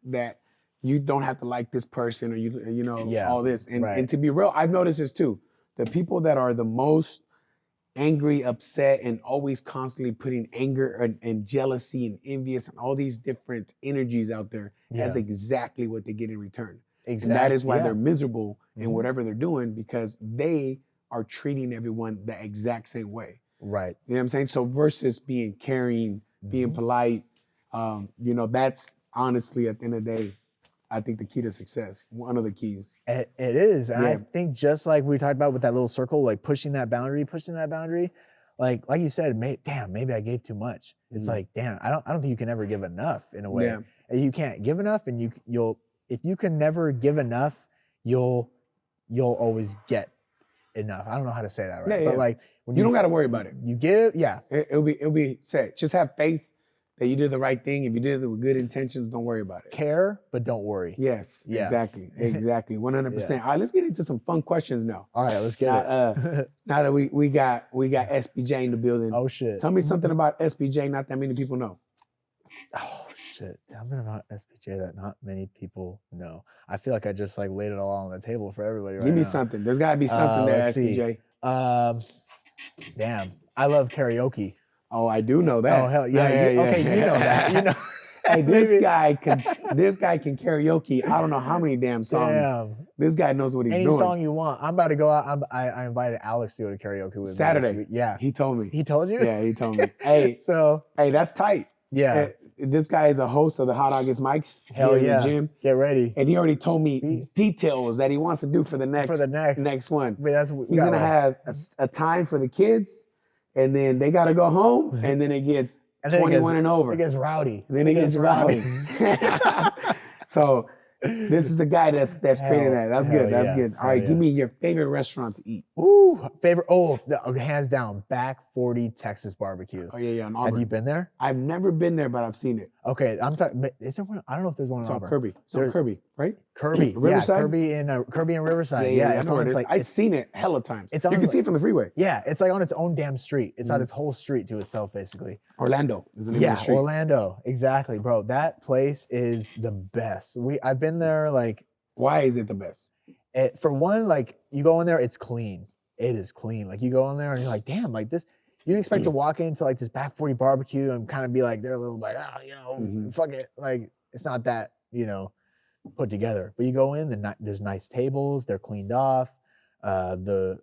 That you don't have to like this person, or Yeah, all this. And right. and to be real, I've noticed this too. The people that are the most angry, upset, and always constantly putting anger and jealousy and envious and all these different energies out there, that's exactly what they get in return. Exactly. And that is why they're miserable in Mhm. whatever they're doing, because they are treating everyone the exact same way. Right. You know what I'm saying? So versus being caring, being Mhm. polite, that's honestly, at the end of the day, I think the key to success, one of the keys. It is. And I Yeah. think just like we talked about with that little circle, like pushing that boundary, like you said, maybe I gave too much. It's Mhm. like, damn, I don't think you can ever give enough in a way. Yeah. And you can't give enough, and if you can never give enough, you'll always get enough. I don't know how to say that right. Yeah, But yeah. like when You don't got to worry about it. you give, yeah. It'll be set. Just have faith that you did the right thing. If you did it with good intentions, don't worry about it. Care, but don't worry. Yes, Yeah. exactly, 100%. All right, let's get into some fun questions now. All right, let's get it. Now that we got SBJ in the building. Oh shit. Tell me something about SBJ not that many people know. Oh shit. Tell me about SPJ that not many people know. I feel like I just like laid it all on the table for everybody right Give me now. something. There's got to be something there, let's see. SBJ. Damn. I love karaoke. Oh, I do know that. Oh hell yeah. Yeah. Okay, you know that. You know. Hey, Maybe- this guy can karaoke. I don't know how many damn songs. Damn. This guy knows what he's Any doing. song you want. I'm about to go out. I invited Alex to go to karaoke with me Saturday. this week. Yeah. He told me. He told you? Yeah, he told me. Hey, So that's tight. yeah. This guy is a host of the Hot August Mics Hell here in yeah. the gym. Get ready. And he already told me details that he wants to do for the next one. Wait, He's gonna have a time for the kids, and then they gotta go home, and then it gets 21 and over. It gets rowdy. And then it gets rowdy. So this is the guy that's creating that. That's good. That's good. All right, give me your favorite restaurant to eat. Ooh, favorite. Oh, hands down, Back 40 Texas Barbecue. Oh yeah. In Have Auburn. you been there? I've never been there, but I've seen it. Okay, I'm talking. Is there one? I don't know if there's one It's in on Auburn. Kirby. It's on There's- Kirby, right? Kirby, Riverside? yeah, Kirby and Riverside. Yeah, I it's know on. where it It's is. like I've seen it hella times. it's You on can like- see it from the freeway. yeah, it's like on its own damn street. It's on Mhm. its whole street to itself, basically. Orlando is the name of Yeah, the street. Orlando, exactly, bro. That place is the best. I've been there like Why is it the best? for one, like you go in there, it's clean. It is clean. Like you go in there and you're like, damn, like this. You expect to walk into like this Back 40 barbecue and kind of be like, they're a little like, Mhm. fuck it. Like it's not that, put together. But you go in, there's nice tables, they're cleaned off. The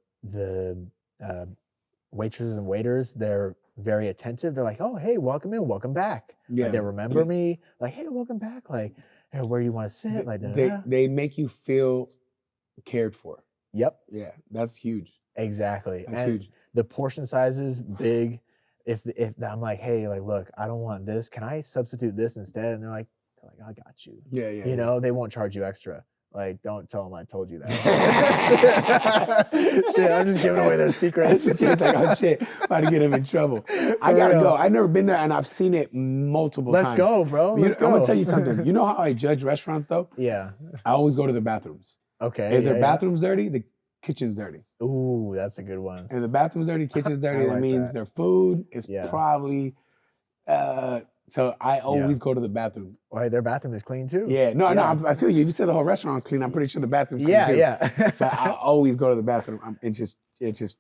waitresses and waiters, they're very attentive. They're like, oh, hey, welcome in, welcome back. Yeah. Like, they remember me. Like, hey, welcome back. Like, hey, where do you want to sit? Like, da-da-da. They make you feel cared for. Yep, Yeah, that's huge. exactly. That's And huge. the portion size is big. If I'm like, hey, like, look, I don't want this. Can I substitute this instead? And they're like, I got you. Yeah. They won't charge you extra. Like, don't tell them I told you that. Shit, I'm just giving away their secrets. It's like, oh shit, about to get him in trouble. I gotta go. I've never been there, and I've seen it multiple times. Let's go, bro. Let's go. I'm gonna tell you something. You know how I judge restaurants, though? Yeah. I always go to the bathrooms. Okay. If their yeah. bathroom's dirty, the kitchen's dirty. Ooh, that's a good one. And the bathroom's dirty, kitchen's dirty. I That like means that. their food is Yeah. probably So I always go to the bathroom. Well, their bathroom is clean too. Yeah, no, I feel you. If you said the whole restaurant's clean, I'm pretty sure the bathroom's clean too. Yeah. But I always go to the bathroom. It's just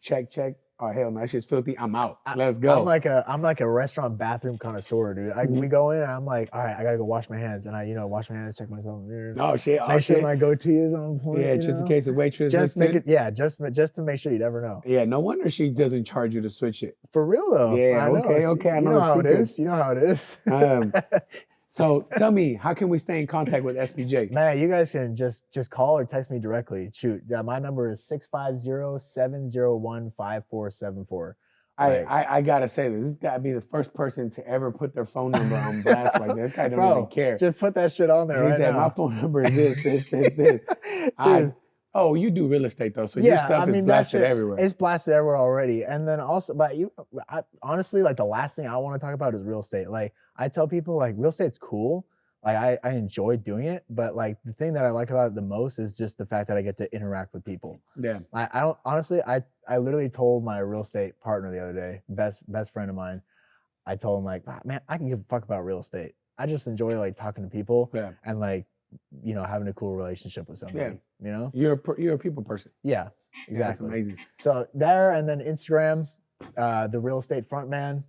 check. Oh hell no, that shit's filthy. I'm out. Let's go. I'm like a restaurant bathroom connoisseur, dude. We go in and I'm like, all right, I gotta go wash my hands, and I wash my hands, check myself in the mirror. Oh shit. Make sure my goatee is on point. Yeah, just in case the waitress. Just make it. Yeah, just to make sure you never know. Yeah, no wonder she doesn't charge you to switch it. For real though. Yeah. I know. Okay. I know You know how it is. You know how it is. So tell me, how can we stay in contact with SBJ? Man, you guys can just call or text me directly. Shoot, my number is 650-701-5474. I gotta say this gotta be the first person to ever put their phone number on blast like this. This guy don't even care. Just put that shit on there right now. My phone number is this. You do real estate though, so your stuff is blasted everywhere. It's blasted everywhere already. And then also, honestly, like the last thing I want to talk about is real estate. Like I tell people, like real estate's cool. Like I enjoy doing it, but like the thing that I like about it the most is just the fact that I get to interact with people. Yeah. I don't honestly. I literally told my real estate partner the other day, best friend of mine. I told him like, man, I can give a fuck about real estate. I just enjoy like talking to people and like, having a cool relationship with somebody. Yeah. You're a people person. Yeah, exactly. That's amazing. So there, and then Instagram, the real estate frontman,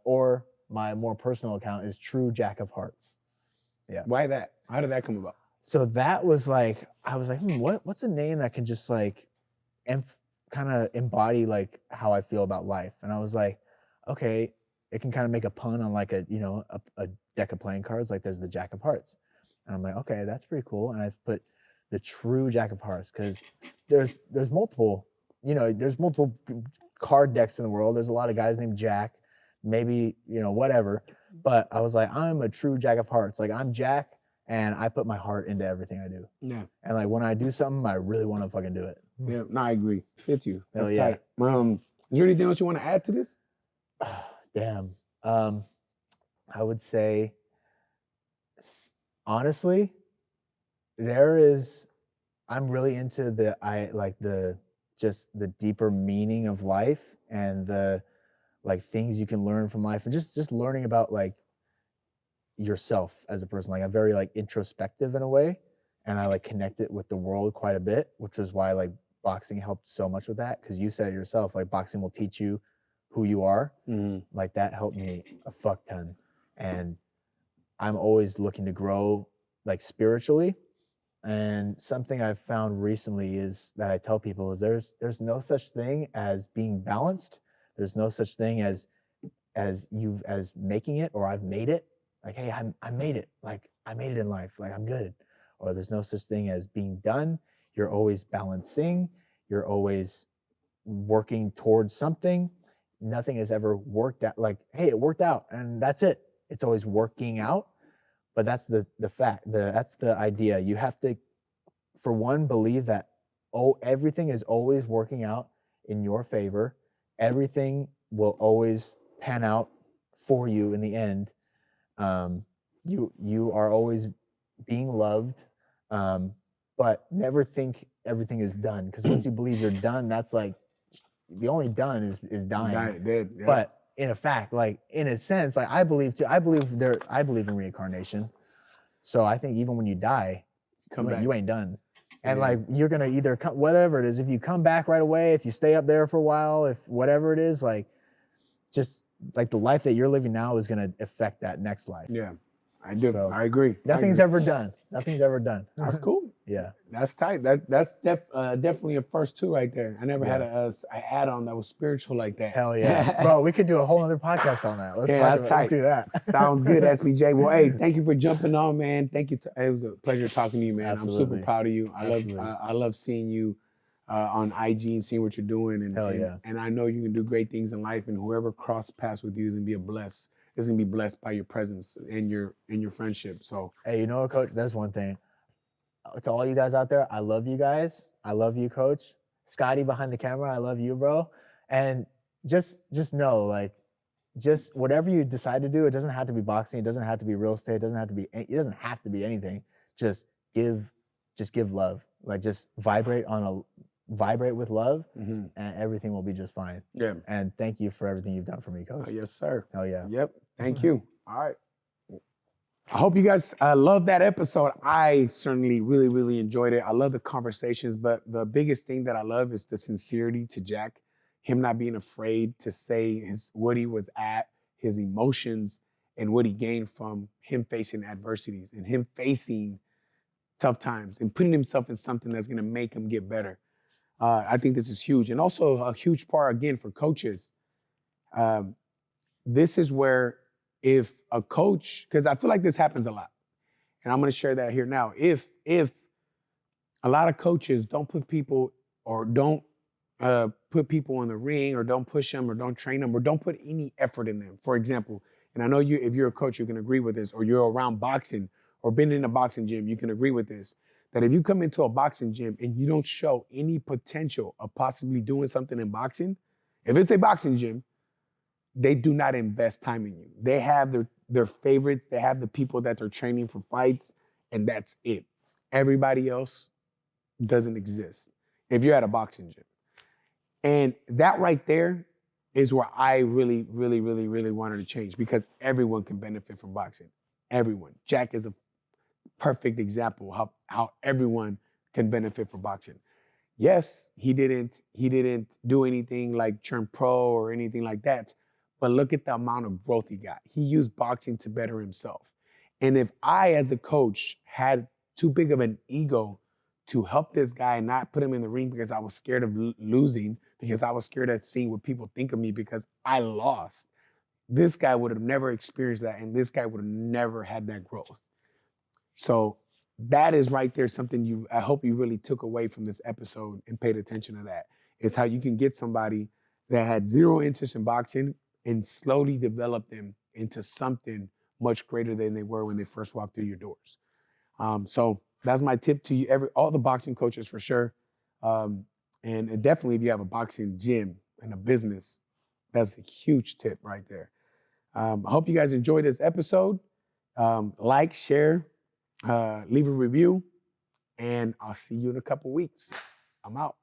or my more personal account is True Jack of Hearts. Yeah. Why that? How did that come about? So that was like, I was like, what's a name that can just like, kind of embody like how I feel about life? And I was like, okay, it can kind of make a pun on like a deck of playing cards. Like there's the Jack of Hearts, and I'm like, okay, that's pretty cool. And I put the True Jack of Hearts because there's multiple, there's multiple card decks in the world. There's a lot of guys named Jack, maybe whatever. But I was like, I'm a true Jack of Hearts. Like I'm Jack, and I put my heart into everything I do. Yeah. And like when I do something, I really want to fucking do it. Yeah. No, I agree. Fits you. That's Hell yeah. tight. Is there anything else you want to add to this? Damn. I would say, honestly, I'm really into the deeper meaning of life and the like things you can learn from life, and just learning about like yourself as a person. Like I'm very like introspective in a way, and I like connect it with the world quite a bit, which was why like boxing helped so much with that, because you said it yourself, like boxing will teach you who you are. Like that helped me a fuck ton, and I'm always looking to grow like spiritually. And something I've found recently is that I tell people is there's no such thing as being balanced. There's no such thing as making it, or I've made it. Like, hey, I made it. Like I made it in life. Like I'm good. Or there's no such thing as being done. You're always balancing. You're always working towards something. Nothing has ever worked out. Like, hey, it worked out, and that's it. It's always working out. But that's the fact. That's the idea. You have to, for one, believe that everything is always working out in your favor. Everything will always pan out for you in the end. You are always being loved, but never think everything is done, because once you believe you're done, that's like the only done is dying. Dead, yeah. But in a fact, like in a sense, like I believe in reincarnation. So I think even when you die, you ain't done. And like you're gonna either come, whatever it is, if you come back right away, if you stay up there for a while, if whatever it is, like just like the life that you're living now is gonna affect that next life. Yeah, I do. So, I agree. Nothing's ever done. Nothing's ever done. That's cool. Yeah, that's tight. That's definitely a first two right there. I never had an add-on that was spiritual like that. Hell yeah, bro. We could do a whole other podcast on that. Let's do that. Sounds good, SBJ. Well, hey, thank you for jumping on, man. Thank you. It was a pleasure talking to you, man. Absolutely. I'm super proud of you. I love seeing you on IG and seeing what you're doing. And, Hell yeah. And I know you can do great things in life. And whoever cross paths with you is gonna be blessed by your presence and your friendship. So hey, you know what, Coach? There's one thing. To all you guys out there, I love you guys. I love you, Coach. Scotty behind the camera, I love you, bro. And just know, like, just whatever you decide to do, it doesn't have to be boxing. It doesn't have to be real estate. It doesn't have to be anything. Just give love. Like, just vibrate with love, and everything will be just fine. Yeah. And thank you for everything you've done for me, Coach. Yes, sir. Hell yeah. Yep. Thank you. All right. I hope you guys love that episode. I certainly really, really enjoyed it. I love the conversations, but the biggest thing that I love is the sincerity to Jack, him not being afraid to say what he was at, his emotions, and what he gained from him facing adversities and him facing tough times and putting himself in something that's going to make him get better. I think this is huge. And also a huge part, again, for coaches. This is where if a coach, because I feel like this happens a lot, and I'm going to share that here now. If a lot of coaches don't put people or don't put people in the ring or don't push them or don't train them or don't put any effort in them. For example, and I know you, if you're a coach, you can agree with this, or you're around boxing or been in a boxing gym, you can agree with this, that if you come into a boxing gym and you don't show any potential of possibly doing something in boxing, if it's a boxing gym, they do not invest time in you. They have their favorites. They have the people that they're training for fights, and that's it. Everybody else doesn't exist if you're at a boxing gym. And that right there is where I really, really, really, really wanted to change, because everyone can benefit from boxing. Everyone. Jack is a perfect example of how everyone can benefit from boxing. Yes, he didn't do anything like turn pro or anything like that. But look at the amount of growth he got. He used boxing to better himself. And if I, as a coach, had too big of an ego to help this guy and not put him in the ring because I was scared of losing, because I was scared of seeing what people think of me because I lost, this guy would have never experienced that, and this guy would have never had that growth. So that is right there something I hope you really took away from this episode and paid attention to that, is how you can get somebody that had zero interest in boxing and slowly develop them into something much greater than they were when they first walked through your doors. So that's my tip to you, all the boxing coaches for sure. And definitely if you have a boxing gym and a business, that's a huge tip right there. I hope you guys enjoyed this episode. Like, share, leave a review, and I'll see you in a couple weeks. I'm out.